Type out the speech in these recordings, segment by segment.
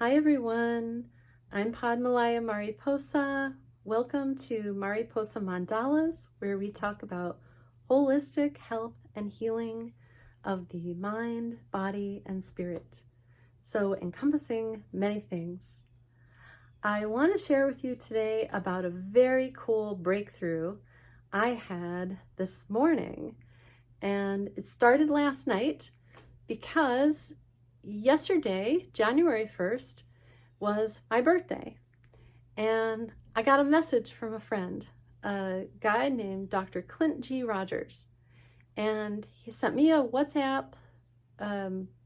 Hi everyone, I'm Padmalaya Mariposa. Welcome to Mariposa Mandalas, where we talk about holistic health and healing of the mind, body, and spirit. So encompassing many things. I want to share with you today about a very cool breakthrough I had this morning. And it started last night because yesterday, January 1st, was my birthday. And I got a message from a friend, a guy named Dr. Clint G. Rogers. And he sent me a WhatsApp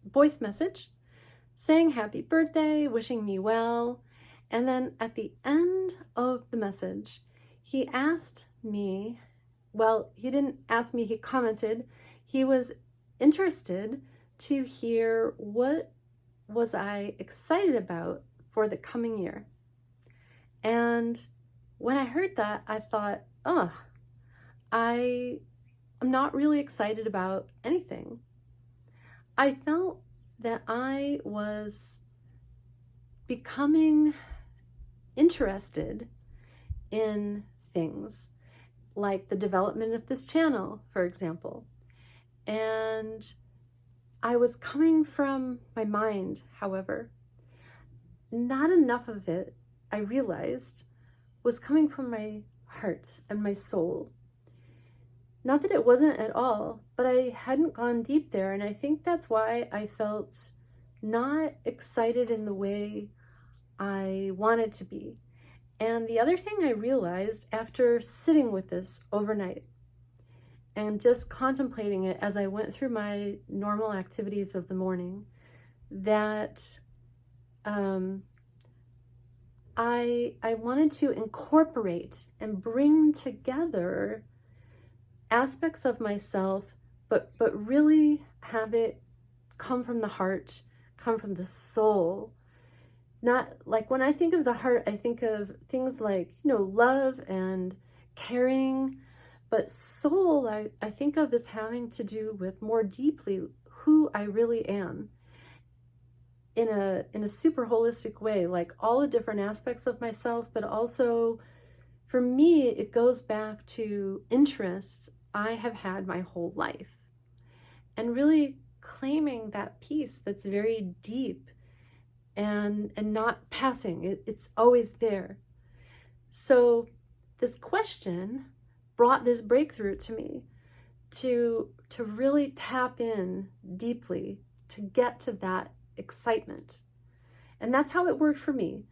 voice message saying happy birthday, wishing me well. And then at the end of the message, he asked me, well, he didn't ask me, he commented, he was interested to hear what was I excited about for the coming year. And when I heard that, I thought, I'm not really excited about anything. I felt that I was becoming interested in things like the development of this channel, for example. And I was coming from my mind, however. Not enough of it, I realized, was coming from my heart and my soul. Not that it wasn't at all, but I hadn't gone deep there, and I think that's why I felt not excited in the way I wanted to be. And the other thing I realized after sitting with this overnight and just contemplating it as I went through my normal activities of the morning, that I wanted to incorporate and bring together aspects of myself, but really have it come from the heart, come from the soul. Not like when I think of the heart, I think of things like, love and caring, but soul, I think of as having to do with more deeply who I really am in a super holistic way, like all the different aspects of myself, but also for me, it goes back to interests I have had my whole life and really claiming that piece that's very deep and not passing. It's always there. So this question brought this breakthrough to me to really tap in deeply to get to that excitement. And that's how it worked for me.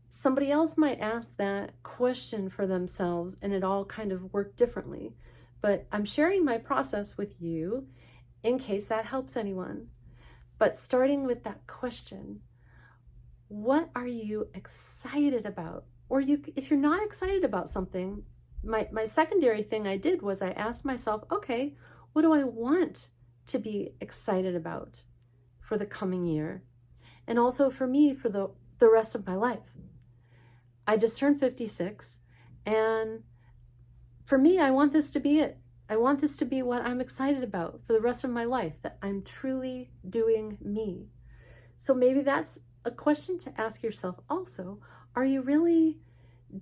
Somebody else might ask that question for themselves and it all kind of worked differently. But I'm sharing my process with you in case that helps anyone. But starting with that question, what are you excited about? Or if you're not excited about something, my secondary thing I did was I asked myself, okay, what do I want to be excited about for the coming year? And also for me, for the rest of my life. I just turned 56, and for me, I want this to be it. I want this to be what I'm excited about for the rest of my life, that I'm truly doing me. So maybe that's a question to ask yourself also. Are you really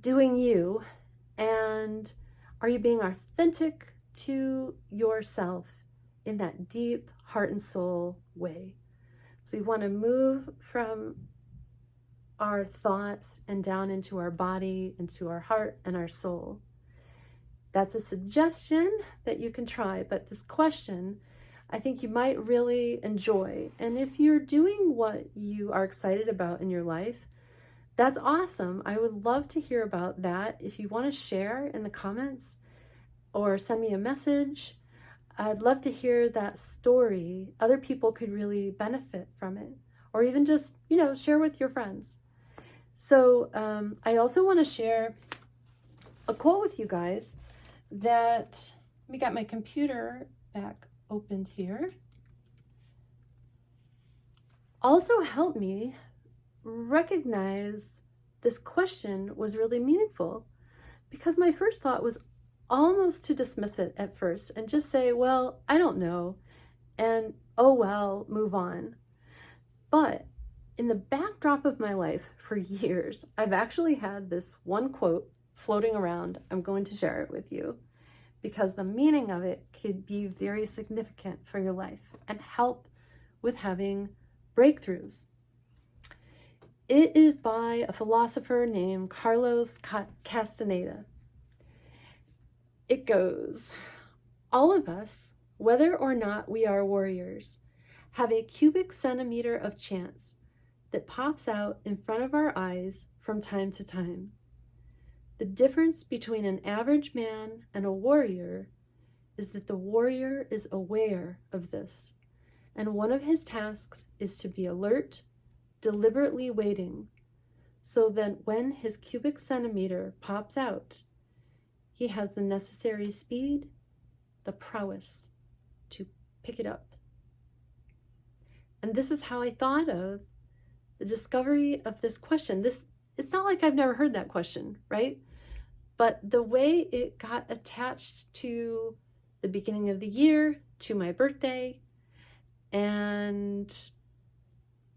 doing you? And are you being authentic to yourself in that deep heart and soul way? So you want to move from our thoughts and down into our body, into our heart and our soul. That's a suggestion that you can try, but this question, I think you might really enjoy. And if you're doing what you are excited about in your life, that's awesome. I would love to hear about that. If you want to share in the comments or send me a message, I'd love to hear that story. Other people could really benefit from it, or even just, share with your friends. So I also want to share a quote with you guys that, let me get my computer back opened here, also helped me recognize this question was really meaningful, because my first thought was almost to dismiss it at first and just say, well, I don't know, and oh well, move on. But in the backdrop of my life for years, I've actually had this one quote floating around. I'm going to share it with you because the meaning of it could be very significant for your life and help with having breakthroughs. It is by a philosopher named Carlos Castaneda. It goes, all of us, whether or not we are warriors, have a cubic centimeter of chance that pops out in front of our eyes from time to time. The difference between an average man and a warrior is that the warrior is aware of this, and one of his tasks is to be alert, deliberately waiting, so that when his cubic centimeter pops out, he has the necessary speed, the prowess to pick it up. And this is how I thought of the discovery of this question. It's not like I've never heard that question, right? But the way it got attached to the beginning of the year, to my birthday, and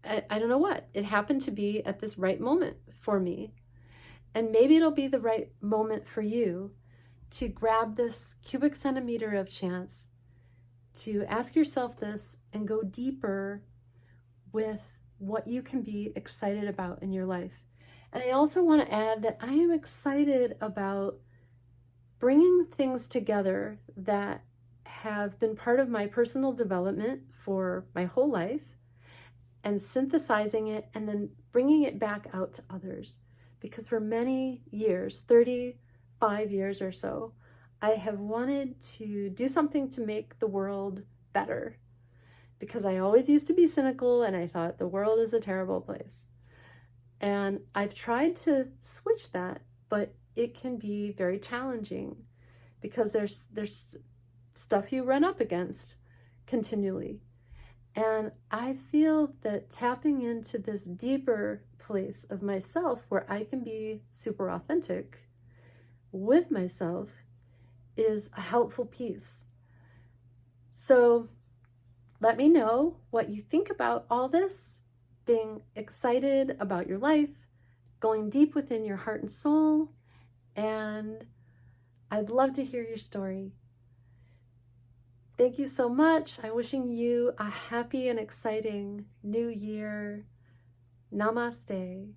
I don't know what, it happened to be at this right moment for me. And maybe it'll be the right moment for you to grab this cubic centimeter of chance, to ask yourself this and go deeper with what you can be excited about in your life. And I also want to add that I am excited about bringing things together that have been part of my personal development for my whole life and synthesizing it and then bringing it back out to others. Because for many years, 35 years or so, I have wanted to do something to make the world better. Because I always used to be cynical and I thought the world is a terrible place. And I've tried to switch that, but it can be very challenging because there's stuff you run up against continually. And I feel that tapping into this deeper place of myself where I can be super authentic with myself is a helpful piece. So let me know what you think about all this, being excited about your life, going deep within your heart and soul, and I'd love to hear your story. Thank you so much. I'm wishing you a happy and exciting new year. Namaste.